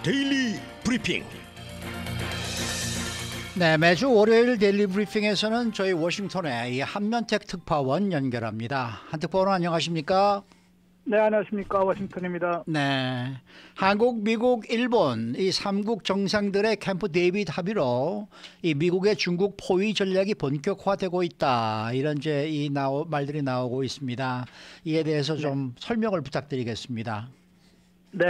데일리 브리핑. 네, 매주 월요일 데일리 브리핑에서는 저희 워싱턴의 이 한면택 특파원 연결합니다. 한 특파원 안녕하십니까? 네, 안녕하십니까. 워싱턴입니다. 네, 한국, 미국, 일본 이 3국 정상들의 캠프 데이빗 합의로 이 미국의 중국 포위 전략이 본격화되고 있다, 이런 이제 말들이 나오고 있습니다. 이에 대해서 좀 설명을 부탁드리겠습니다. 네,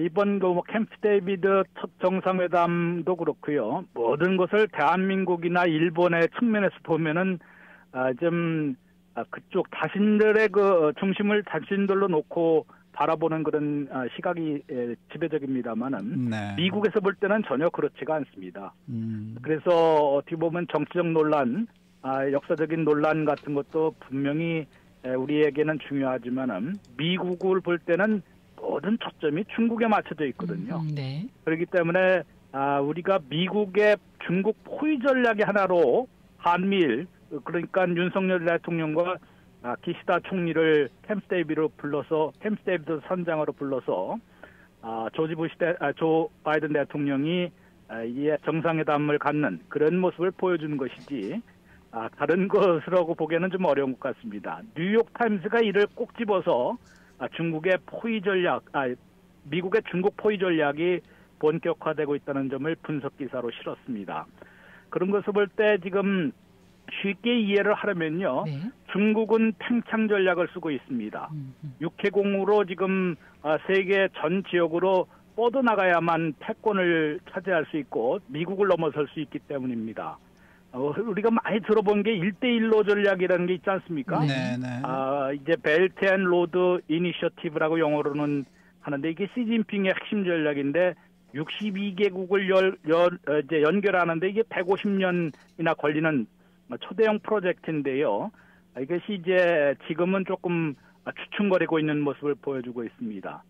이번 캠프 데이비드 첫 정상회담도 그렇고요. 모든 것을 대한민국이나 일본의 측면에서 보면은 그쪽 자신들의 그 중심을 자신들로 놓고 바라보는 그런 시각이 지배적입니다만은 네. 미국에서 볼 때는 전혀 그렇지가 않습니다. 그래서 어떻게 보면 정치적 논란, 역사적인 논란 같은 것도 분명히 우리에게는 중요하지만은 미국을 볼 때는 모든 초점이 중국에 맞춰져 있거든요. 네. 그렇기 때문에 우리가 미국의 중국 포위 전략의 하나로 한미일, 그러니까 윤석열 대통령과 기시다 총리를 캠프 데이비드 선장으로 불러서 조 바이든 대통령이 이 정상회담을 갖는 그런 모습을 보여주는 것이지 다른 것이라고 보기에는 좀 어려운 것 같습니다. 뉴욕 타임스가 이를 꼭 집어서 중국의 포위 전략, 미국의 중국 포위 전략이 본격화되고 있다는 점을 분석 기사로 실었습니다. 그런 것을 볼 때 지금 쉽게 이해를 하려면요. 네. 중국은 팽창 전략을 쓰고 있습니다. 육해공으로 지금 세계 전 지역으로 뻗어나가야만 패권을 차지할 수 있고 미국을 넘어설 수 있기 때문입니다. 우리가 많이 들어본 게 1대1로 전략이라는 게 있지 않습니까? 네, 네. 이제 벨트 앤 로드 이니셔티브라고 영어로는 하는데 이게 시진핑의 핵심 전략인데 62개국을 이제 연결하는데 이게 150년이나 걸리는 초대형 프로젝트인데요. 이것이 이제 지금은 조금 주춤거리고 있는 모습을 보여주고 있습니다.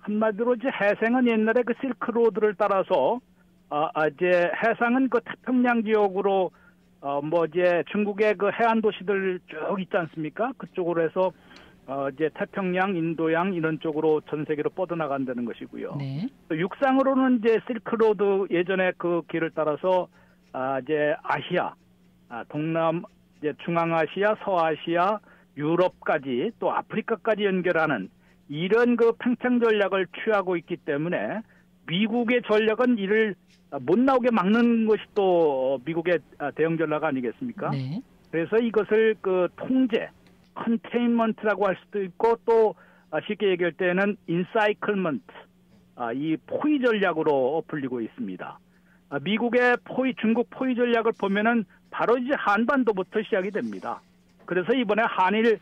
한마디로 이제 해상은 옛날에 그 실크로드를 따라서 이제 해상은 그 태평양 지역으로 이제 중국의 그 해안 도시들 쭉 있지 않습니까? 그쪽으로 해서 이제 태평양, 인도양 이런 쪽으로 전 세계로 뻗어나간다는 것이고요. 네. 또 육상으로는 이제 실크로드 예전에 그 길을 따라서 이제 아시아, 이제 중앙아시아, 서아시아, 유럽까지 또 아프리카까지 연결하는 이런 그 팽창 전략을 취하고 있기 때문에 미국의 전략은 이를 못 나오게 막는 것이 또 미국의 대응 전략 아니겠습니까? 네. 그래서 이것을 그 통제, 컨테인먼트라고 할 수도 있고 또 쉽게 얘기할 때는 인사이클먼트, 이 포위 전략으로 불리고 있습니다. 미국의 중국 포위 전략을 보면은 바로 이제 한반도부터 시작이 됩니다. 그래서 이번에 한일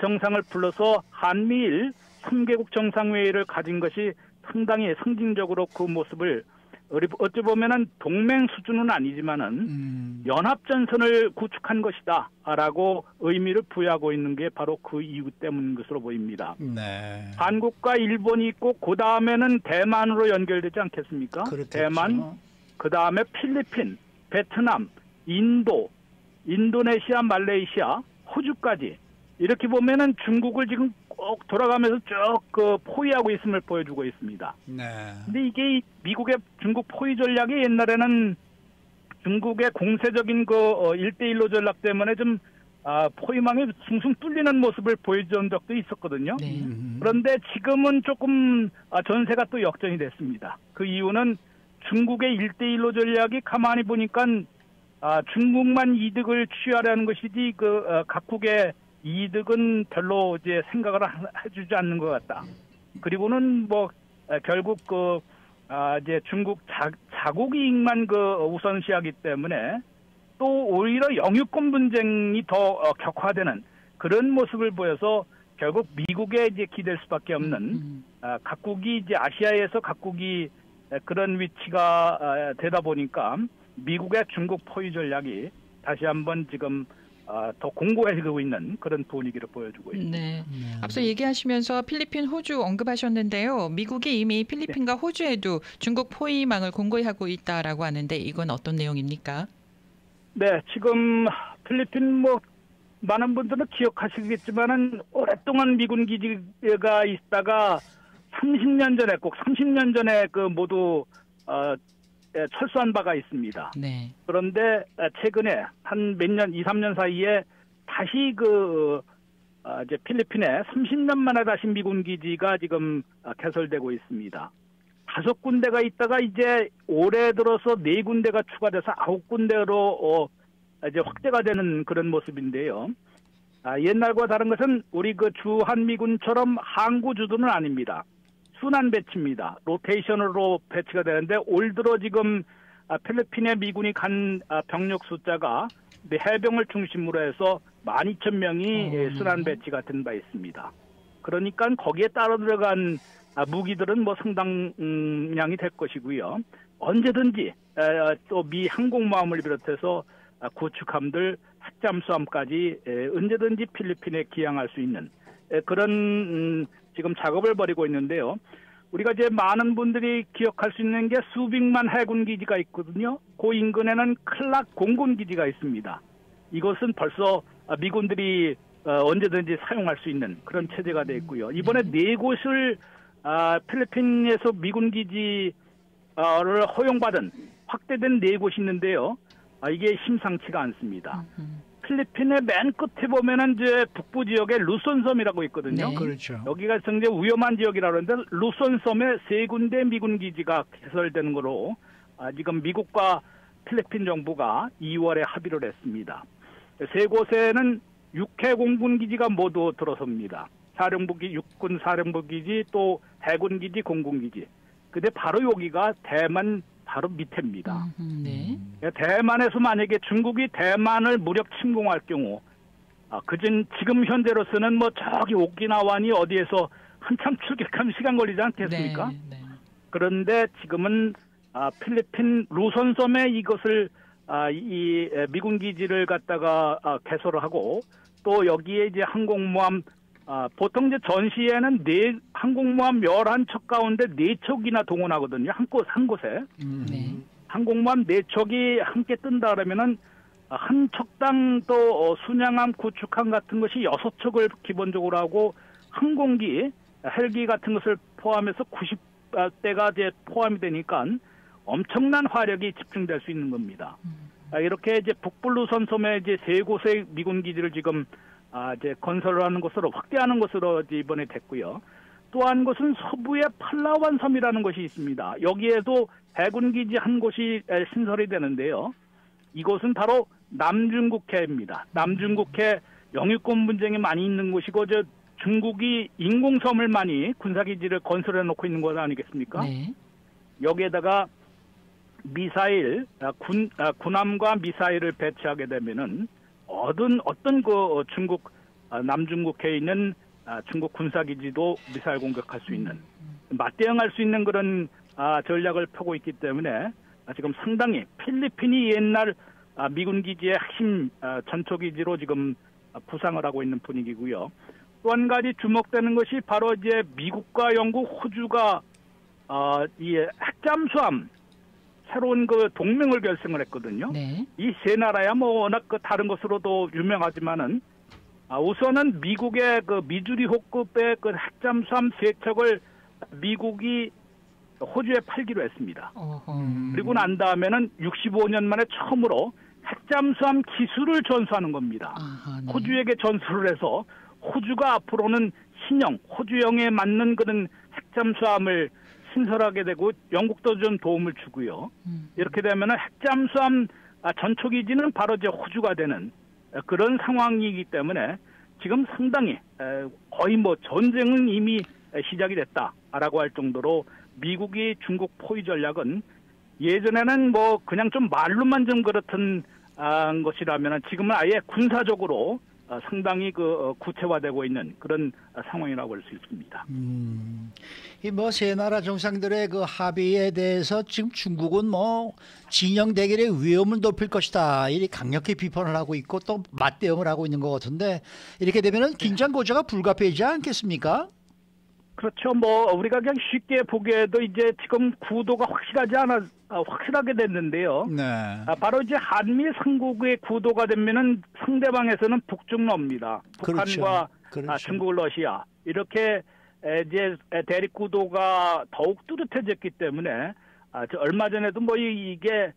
정상을 불러서 한미일 3개국 정상회의를 가진 것이 상당히 상징적으로 그 모습을 어찌 보면은 동맹 수준은 아니지만은 연합전선을 구축한 것이다라고 의미를 부여하고 있는 게 바로 그 이유 때문인 것으로 보입니다. 네. 한국과 일본이 있고 그 다음에는 대만으로 연결되지 않겠습니까? 그렇겠죠. 대만, 그 다음에 필리핀, 베트남, 인도, 인도네시아, 말레이시아, 호주까지 이렇게 보면은 중국을 지금 꼭 돌아가면서 쭉 그 포위하고 있음을 보여주고 있습니다. 네. 근데 이게 미국의 중국 포위 전략이 옛날에는 중국의 공세적인 그 1대1로 전략 때문에 좀 포위망이 숭숭 뚫리는 모습을 보여준 적도 있었거든요. 네. 그런데 지금은 조금 전세가 또 역전이 됐습니다. 그 이유는 중국의 1대1로 전략이 가만히 보니까 중국만 이득을 취하려는 것이지 각국의 이득은 별로 이제 생각을 해주지 않는 것 같다. 그리고는 결국 이제 중국 자국 이익만 우선시하기 때문에 또 오히려 영유권 분쟁이 더 격화되는 그런 모습을 보여서 결국 미국에 이제 기댈 수밖에 없는 각국이 이제 아시아에서 각국이 그런 위치가 되다 보니까 미국의 중국 포위 전략이 다시 한번 지금 더 공고해지고 있는 그런 분위기를 보여주고 있습니다. 네. 앞서 얘기하시면서 필리핀, 호주 언급하셨는데요. 미국이 이미 필리핀과 호주에도 중국 포위망을 공고히 하고 있다라고 하는데 이건 어떤 내용입니까? 네, 지금 필리핀 많은 분들은 기억하시겠지만은 오랫동안 미군 기지가 있다가 30년 전에 꼭 30년 전에 그 모두 철수한 바가 있습니다. 네. 그런데 최근에 한 몇 년, 2, 3년 사이에 다시 이제 필리핀에 30년 만에 다시 미군 기지가 지금 개설되고 있습니다. 5군데가 있다가 이제 올해 들어서 4군데가 추가돼서 9군데로 이제 확대가 되는 그런 모습인데요. 옛날과 다른 것은 우리 그 주한미군처럼 항구주도는 아닙니다. 순환 배치입니다. 로테이션으로 배치가 되는데 올 들어 지금 필리핀에 미군이 간 병력 숫자가 해병을 중심으로 해서 12,000명이 순환 배치가 된 바 있습니다. 그러니까 거기에 따라 들어간 무기들은 뭐 상당량이 될 것이고요. 언제든지 또 미 항공모함을 비롯해서 구축함들, 핵잠수함까지 언제든지 필리핀에 기항할 수 있는 그런 지금 작업을 벌이고 있는데요. 우리가 이제 많은 분들이 기억할 수 있는 게 수빅만 해군 기지가 있거든요. 그 인근에는 클락 공군 기지가 있습니다. 이것은 벌써 미군들이 언제든지 사용할 수 있는 그런 체제가 되어 있고요. 이번에 4곳을 필리핀에서 미군 기지를 허용받은 확대된 4곳이 있는데요. 이게 심상치가 않습니다. 필리핀의 맨 끝에 보면은 이제 북부 지역에 루손섬이라고 있거든요. 네. 그렇죠. 여기가 굉장히 위험한 지역이라고 하는데 루손섬에 3군데 미군 기지가 개설되는 거로 지금 미국과 필리핀 정부가 2월에 합의를 했습니다. 3곳에는 6회 공군 기지가 모두 들어섭니다. 육군 사령부 기지 또 해군 기지 공군 기지. 근데 바로 여기가 대만 바로 밑에입니다. 네. 대만에서 만약에 중국이 대만을 무력 침공할 경우, 지금 현재로서는 뭐 저기 오키나와니 어디에서 한참 출격하면 시간 걸리지 않겠습니까? 네. 네. 그런데 지금은 필리핀 루손섬에 이것을 이 미군 기지를 갖다가 개설을 하고 또 여기에 이제 항공모함 보통 이제 전시에는 항공모함 11척 가운데 4척이나 동원하거든요. 한 곳에. 네. 항공모함 4척이 함께 뜬다 그러면은 한 척당 또 순양함, 구축함 같은 것이 6척을 기본적으로 하고 항공기, 헬기 같은 것을 포함해서 90대가 이제 포함이 되니까 엄청난 화력이 집중될 수 있는 겁니다. 이렇게 이제 북블루선 섬에 이제 3곳의 미군 기지를 지금 이제 건설하는 것으로 확대하는 것으로 이번에 됐고요. 또 한 곳은 서부의 팔라완 섬이라는 것이 있습니다. 여기에도 해군 기지 한 곳이 신설이 되는데요. 이곳은 바로 남중국해입니다. 남중국해 영유권 분쟁이 많이 있는 곳이고 중국이 인공섬을 많이 군사기지를 건설해 놓고 있는 것 아니겠습니까? 네. 여기에다가 미사일, 군함과 미사일을 배치하게 되면은 어떤 그 중국 남중국해에 있는 중국 군사기지도 미사일 공격할 수 있는 맞대응할 수 있는 그런 전략을 펴고 있기 때문에 지금 상당히 필리핀이 옛날 미군 기지의 핵심 전초기지로 지금 부상을 하고 있는 분위기고요. 또 한 가지 주목되는 것이 바로 이제 미국과 영국, 호주가 이 핵잠수함 새로운 그 동맹을 결성을 했거든요. 네. 이 세 나라야 뭐 워낙 그 다른 것으로도 유명하지만은 우선은 미국의 그 미주리 호급의 그 핵잠수함 3척을 미국이 호주에 팔기로 했습니다. 그리고 난 다음에는 65년 만에 처음으로 핵잠수함 기술을 전수하는 겁니다. 네. 호주에게 전수를 해서 호주가 앞으로는 신형, 호주형에 맞는 그런 핵잠수함을 신설하게 되고 영국도 좀 도움을 주고요. 이렇게 되면 핵잠수함 전초기지는 바로 이제 호주가 되는 그런 상황이기 때문에 지금 상당히 거의 뭐 전쟁은 이미 시작이 됐다라고 할 정도로 미국이 중국 포위 전략은 예전에는 뭐 그냥 좀 말로만 좀 그렇던 것이라면 지금은 아예 군사적으로 상당히 그 구체화되고 있는 그런 상황이라고 할 수 있습니다. 이 뭐 세 나라 정상들의 그 합의에 대해서 지금 중국은 뭐 진영 대결의 위험을 높일 것이다 이렇게 강력히 비판을 하고 있고 또 맞대응을 하고 있는 것 같은데 이렇게 되면은 긴장 고조가 불가피하지 않겠습니까? 그렇죠. 뭐 우리가 그냥 쉽게 보기에도 이제 지금 구도가 확실하게 됐는데요. 네. 바로 이제 한미 삼국의 구도가 되면은 상대방에서는 북중러입니다. 북한과 그렇죠. 중국, 러시아 이렇게 이제 대립 구도가 더욱 뚜렷해졌기 때문에 얼마 전에도 뭐 이게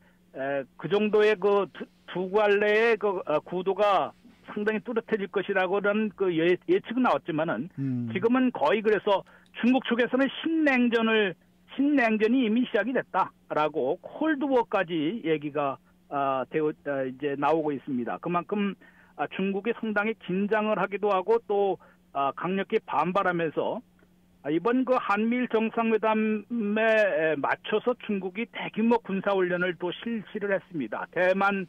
그 정도의 그 두 갈래의 그 구도가 상당히 뚜렷해질 것이라고는 그 예측은 나왔지만은 지금은 거의 그래서 중국 쪽에서는 신냉전이 이미 시작이 됐다라고 콜드워까지 얘기가 이제 나오고 있습니다. 그만큼 중국이 상당히 긴장을 하기도 하고 또 강력히 반발하면서 이번 그 한미일 정상회담에 맞춰서 중국이 대규모 군사훈련을 또 실시를 했습니다. 대만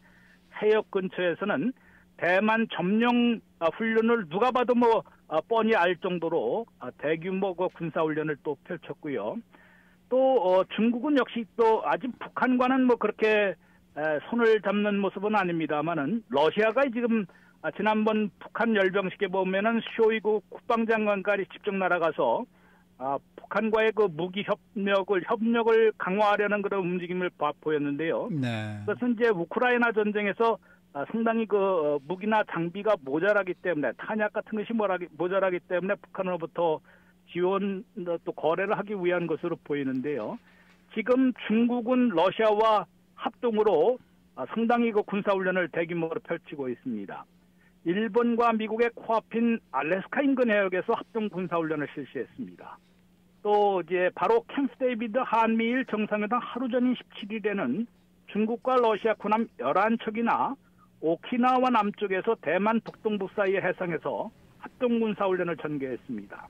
해역 근처에서는 대만 점령 훈련을 누가 봐도 뭐 뻔히 알 정도로 대규모 그 군사훈련을 또 펼쳤고요. 또 중국은 역시 또 아직 북한과는 뭐 그렇게 손을 잡는 모습은 아닙니다만은 러시아가 지금 지난번 북한 열병식에 보면은 쇼이구 국방장관까지 직접 날아가서 북한과의 그 무기 협력을 강화하려는 그런 움직임을 보였는데요. 네. 그것은 이제 우크라이나 전쟁에서 상당히 그 무기나 장비가 모자라기 때문에 탄약 같은 것이 모자라기 때문에 북한으로부터 지원 또 거래를 하기 위한 것으로 보이는데요. 지금 중국은 러시아와 합동으로 상당히 그 군사훈련을 대규모로 펼치고 있습니다. 일본과 미국의 코앞인 알래스카 인근 해역에서 합동 군사훈련을 실시했습니다. 또 이제 바로 캠프 데이비드 한미일 정상회담 하루 전인 17일에는 중국과 러시아 군함 11척이나 오키나와 남쪽에서 대만 북동부 사이의 해상에서 합동 군사훈련을 전개했습니다.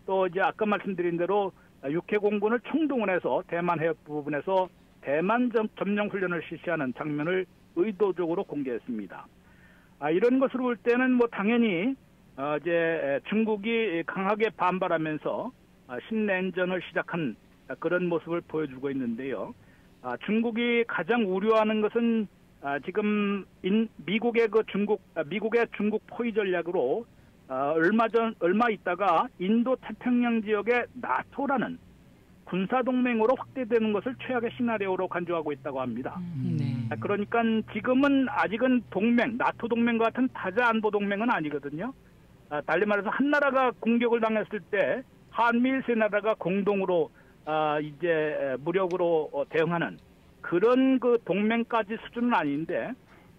또 이제 아까 말씀드린 대로 육해 공군을 총동원해서 대만 해역 부분에서 대만 점령 훈련을 실시하는 장면을 의도적으로 공개했습니다. 이런 것으로 볼 때는 뭐 당연히 이제 중국이 강하게 반발하면서 신냉전을 시작한 그런 모습을 보여주고 있는데요. 중국이 가장 우려하는 것은 지금 미국의 중국 포위 전략으로 얼마 있다가 인도 태평양 지역의 나토라는 군사 동맹으로 확대되는 것을 최악의 시나리오로 간주하고 있다고 합니다. 네. 그러니까 지금은 아직은 나토 동맹과 같은 다자 안보 동맹은 아니거든요. 달리 말해서 한 나라가 공격을 당했을 때 한미일 세 나라가 공동으로 이제 무력으로 대응하는 그런 그 동맹까지 수준은 아닌데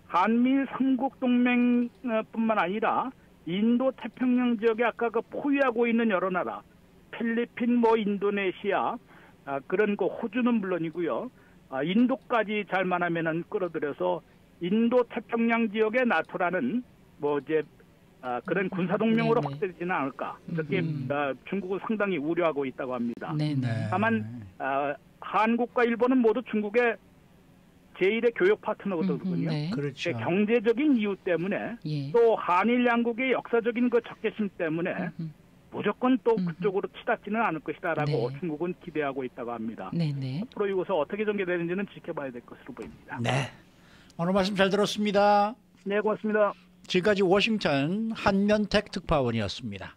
한미일 삼국 동맹뿐만 아니라 인도 태평양 지역에 아까 그 포위하고 있는 여러 나라 필리핀, 뭐 인도네시아 그런 그 호주는 물론이고요. 인도까지 잘만 하면은 끌어들여서 인도 태평양 지역의 나토라는 뭐 이제 그런 군사 동맹으로 확대되지는 않을까 이렇게 중국은 상당히 우려하고 있다고 합니다. 네네. 다만 한국과 일본은 모두 중국의 제1의 교역 파트너거든요. 네. 그렇죠. 경제적인 이유 때문에 예. 또 한일 양국의 역사적인 그 적개심 때문에 무조건 또 그쪽으로 치닫지는 않을 것이다라고 네. 중국은 기대하고 있다고 합니다. 네네. 앞으로 이것을 어떻게 전개되는지는 지켜봐야 될 것으로 보입니다. 네. 오늘 말씀 잘 들었습니다. 네, 고맙습니다. 지금까지 워싱턴 한면택 특파원이었습니다.